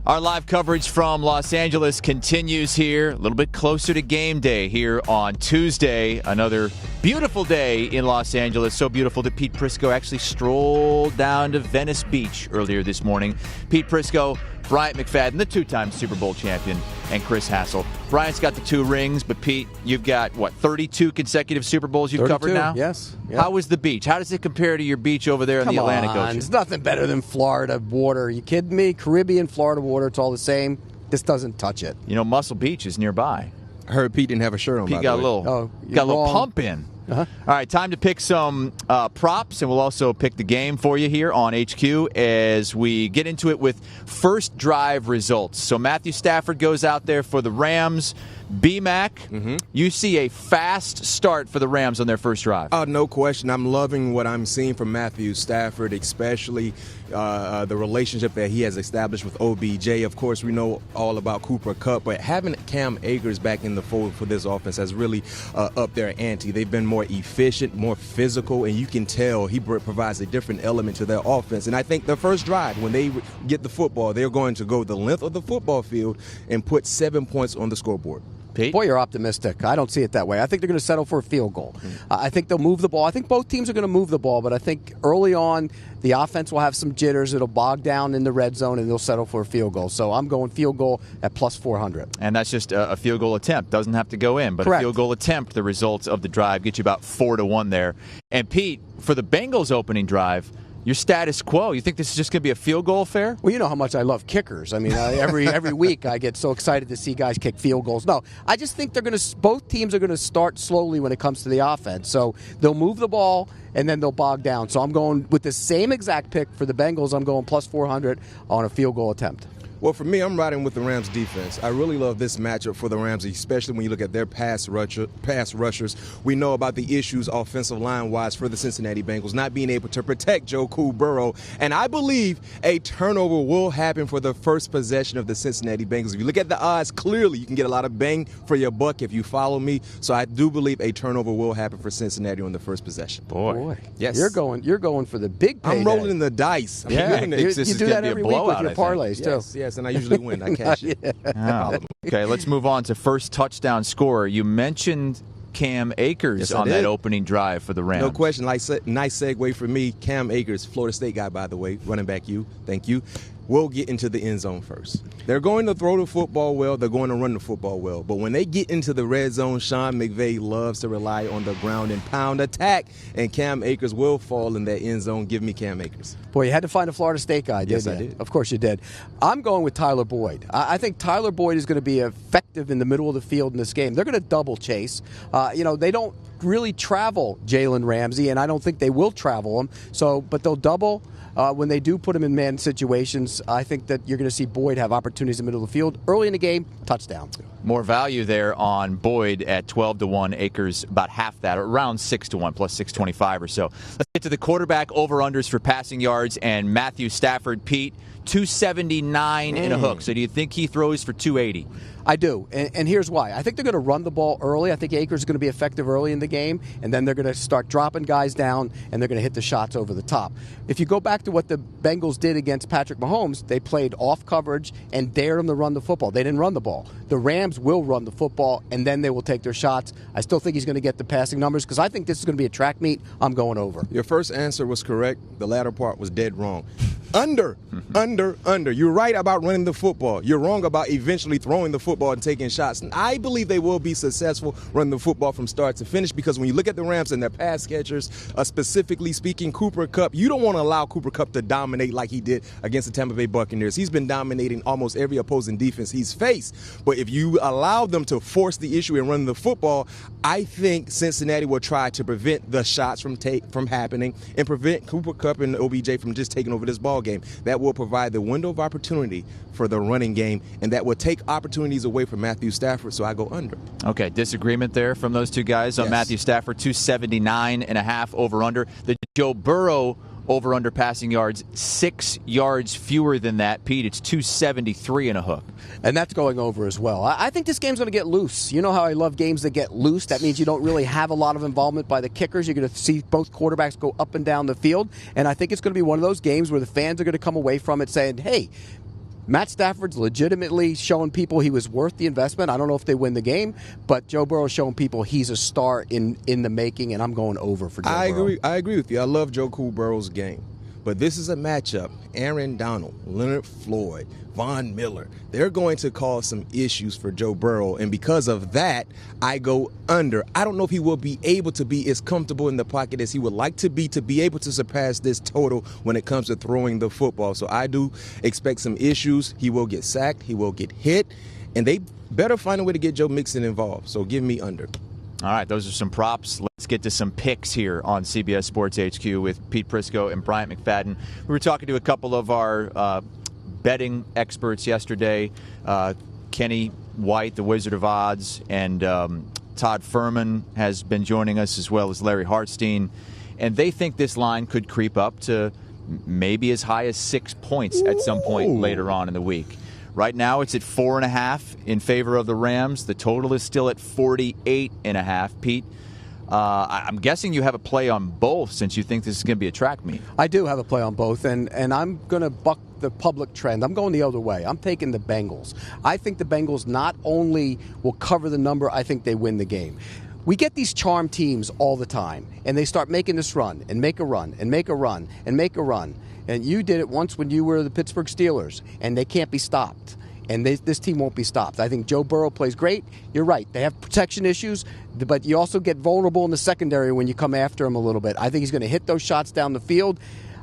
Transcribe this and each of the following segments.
Our live coverage from Los Angeles continues here, a little bit closer to game day here on Tuesday. Another beautiful day in Los Angeles, so beautiful that Pete Prisco actually strolled down to Venice Beach earlier this morning. Pete Prisco, Bryant McFadden, the two-time Super Bowl champion, and Chris Hassel. Bryant's got the 2 rings, but Pete, you've got, 32 consecutive Super Bowls you've covered now? Yes. Yep. How was the beach? How does it compare to your beach over there in the Atlantic Ocean? It's nothing better than Florida water. Are you kidding me? Caribbean, Florida water, it's all the same. This doesn't touch it. You know, Muscle Beach is nearby. I heard Pete didn't have a shirt on. Pete got a little pump in. Uh-huh. All right, time to pick some props, and we'll also pick the game for you here on HQ as we get into it with first drive results. So Matthew Stafford goes out there for the Rams. B-Mac, you see a fast start for the Rams on their first drive. No question. I'm loving what I'm seeing from Matthew Stafford, especially the relationship that he has established with OBJ. Of course, we know all about Cooper Kupp, but having Cam Akers back in the fold for this offense has really upped their ante. They've been more efficient, more physical, and you can tell he provides a different element to their offense. And I think the first drive, when they get the football, they're going to go the length of the football field and put 7 points on the scoreboard. Pete? Boy, you're optimistic. I don't see it that way. I think they're going to settle for a field goal. I think they'll move the ball. I think both teams are going to move the ball, but I think early on the offense will have some jitters. It'll bog down in the red zone, and they'll settle for a field goal. So I'm going field goal at plus 400. And that's just a field goal attempt. Doesn't have to go in, but Correct. A field goal attempt, the results of the drive get you about 4-1 there. And Pete, for the Bengals opening drive, your status quo, you think this is just going to be a field goal affair? Well, you know how much I love kickers. I mean, every week I get so excited to see guys kick field goals. No, I just think both teams are going to start slowly when it comes to the offense. So they'll move the ball and then they'll bog down. So I'm going with the same exact pick for the Bengals. I'm going plus 400 on a field goal attempt. Well, for me, I'm riding with the Rams defense. I really love this matchup for the Rams, especially when you look at their pass rushers. We know about the issues offensive line-wise for the Cincinnati Bengals, not being able to protect Joe Burrow. And I believe a turnover will happen for the first possession of the Cincinnati Bengals. If you look at the odds, clearly you can get a lot of bang for your buck if you follow me. So I do believe a turnover will happen for Cincinnati on the first possession. Boy. Yes. You're going for the big payday. I'm rolling the dice. Yeah, I'm you do that every week with your parlays, too. Yes, and I usually win. I cash it. Oh. Okay, let's move on to first touchdown scorer. You mentioned Cam Akers on that opening drive for the Rams. No question. Nice segue for me. Cam Akers, Florida State guy, by the way, running back thank you, will get into the end zone first. They're going to throw the football well. They're going to run the football well. But when they get into the red zone, Sean McVay loves to rely on the ground and pound attack, and Cam Akers will fall in that end zone. Give me Cam Akers. Boy, you had to find a Florida State guy, didn't you? Yes, I did. Of course you did. I'm going with Tyler Boyd. I think Tyler Boyd is going to be effective in the middle of the field in this game. They're going to double chase. They don't really travel Jalen Ramsey, and I don't think they will travel him. But they'll double. When they do put him in man situations, I think that you're going to see Boyd have opportunities in the middle of the field. Early in the game, touchdown. More value there on Boyd at 12-1. Akers about half that, or around 6-1, plus 625 or so. Let's get to the quarterback over-unders for passing yards, and Matthew Stafford, Pete, 279 in a hook. So do you think he throws for 280? I do, and here's why. I think they're going to run the ball early. I think Akers is going to be effective early in the game, and then they're going to start dropping guys down, and they're going to hit the shots over the top. If you go back to what the Bengals did against Patrick Mahomes, they played off coverage and dared him to run the football. They didn't run the ball. The Rams will run the football, and then they will take their shots. I still think he's going to get the passing numbers because I think this is going to be a track meet. I'm going over. Your first answer was correct. The latter part was dead wrong. Under. You're right about running the football. You're wrong about eventually throwing the football and taking shots. And I believe they will be successful running the football from start to finish because when you look at the Rams and their pass catchers, specifically speaking, Cooper Kupp, you don't want to allow Cooper Kupp to dominate like he did against the Tampa Bay Buccaneers. He's been dominating almost every opposing defense he's faced. But if you allow them to force the issue and run the football, I think Cincinnati will try to prevent the shots from happening and prevent Cooper Kupp and OBJ from just taking over this ball game. That will provide the window of opportunity for the running game, and that will take opportunities away from Matthew Stafford, so I go under. Okay, disagreement there from those two guys on Matthew Stafford, 279.5 over-under. The Joe Burrow over-under passing yards, 6 yards fewer than that. Pete, it's 273 in a hook. And that's going over as well. I think this game's going to get loose. You know how I love games that get loose? That means you don't really have a lot of involvement by the kickers. You're going to see both quarterbacks go up and down the field. And I think it's going to be one of those games where the fans are going to come away from it saying, hey, Matt Stafford's legitimately showing people he was worth the investment. I don't know if they win the game, but Joe Burrow's showing people he's a star in the making, and I'm going over for Joe Burrow. I agree with you. I love Joe Burrow's game. But this is a matchup. Aaron Donald, Leonard Floyd, Von Miller, they're going to cause some issues for Joe Burrow. And because of that, I go under. I don't know if he will be able to be as comfortable in the pocket as he would like to be able to surpass this total when it comes to throwing the football. So I do expect some issues. He will get sacked. He will get hit. And they better find a way to get Joe Mixon involved. So give me under. All right, those are some props. Let's get to some picks here on CBS Sports HQ with Pete Prisco and Bryant McFadden. We were talking to a couple of our betting experts yesterday, Kenny White, the Wizard of Odds, and Todd Furman has been joining us, as well as Larry Hartstein. And they think this line could creep up to maybe as high as 6 points at some point later on in the week. Right now, it's at 4.5 in favor of the Rams. The total is still at 48.5. Pete, I'm guessing you have a play on both since you think this is going to be a track meet. I do have a play on both, and I'm going to buck the public trend. I'm going the other way. I'm taking the Bengals. I think the Bengals not only will cover the number, I think they win the game. We get these charm teams all the time, and they start making this run and make a run and make a run and make a run. And you did it once when you were the Pittsburgh Steelers, and they can't be stopped. And this team won't be stopped. I think Joe Burrow plays great. You're right. They have protection issues, but you also get vulnerable in the secondary when you come after him a little bit. I think he's going to hit those shots down the field.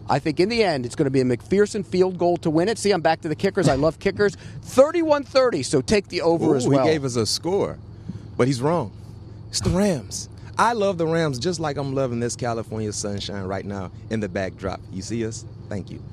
I think in the end, it's going to be a McPherson field goal to win it. See, I'm back to the kickers. I love kickers. 31-30, so take the over as well. He gave us a score, but he's wrong. It's the Rams. I love the Rams just like I'm loving this California sunshine right now in the backdrop. You see us? Thank you.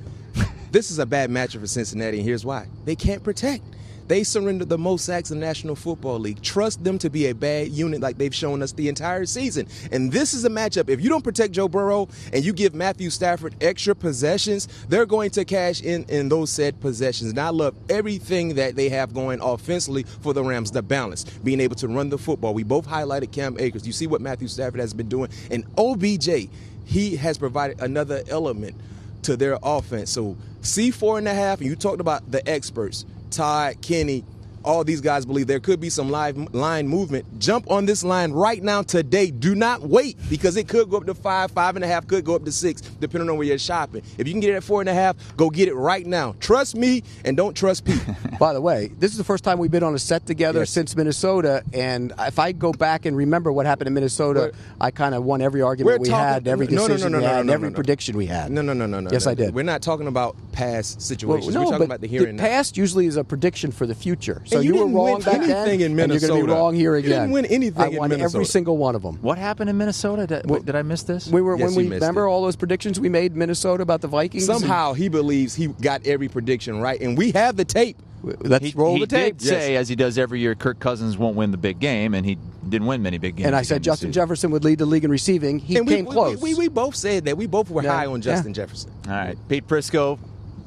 This is a bad matchup for Cincinnati, and here's why. They can't protect. They surrendered the most sacks in the National Football League. Trust them to be a bad unit like they've shown us the entire season. And this is a matchup. If you don't protect Joe Burrow and you give Matthew Stafford extra possessions, they're going to cash in those said possessions. And I love everything that they have going offensively for the Rams, the balance, being able to run the football. We both highlighted Cam Akers. You see what Matthew Stafford has been doing. And OBJ, he has provided another element to their offense. So see 4.5, and you talked about the experts. Todd, Kenny, all these guys believe there could be some live line movement. Jump on this line right now today. Do not wait, because it could go up to 5, 5.5, could go up to 6, depending on where you're shopping. If you can get it at 4.5, go get it right now. Trust me and don't trust Pete. By the way, this is the first time we've been on a set together since Minnesota, and if I go back and remember what happened in Minnesota, I kind of won every argument we had, every decision we had, every prediction we had. No. Yes, I did. We're not talking about past situations. Well, We're talking about the here and now. The past usually is a prediction for the future. So and you were wrong back then, in Minnesota. and you're going to be wrong here again. You didn't win anything I won every single one of them. What happened in Minnesota? Did I miss this? Remember all those predictions we made in Minnesota about the Vikings? Somehow he believes he got every prediction right, and we have the tape. Let's roll the tape. He did say, as he does every year, Kirk Cousins won't win the big game, and he didn't win many big games. And I said Justin Jefferson would lead the league in receiving. He came close. We both said that. We both were high on Justin Jefferson. All right. Pete Prisco,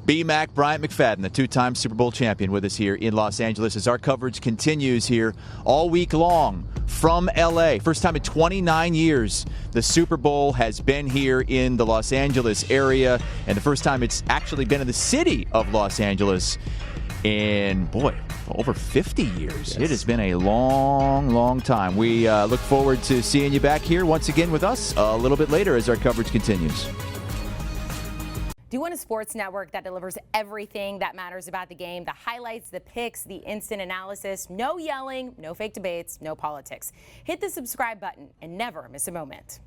B-Mac, Bryant McFadden, the two-time Super Bowl champion, with us here in Los Angeles as our coverage continues here all week long from L.A. First time in 29 years the Super Bowl has been here in the Los Angeles area, and the first time it's actually been in the city of Los Angeles in, over 50 years. Yes. It has been a long, long time. We look forward to seeing you back here once again with us a little bit later as our coverage continues. Do you want a sports network that delivers everything that matters about the game? The highlights, the picks, the instant analysis, no yelling, no fake debates, no politics. Hit the subscribe button and never miss a moment.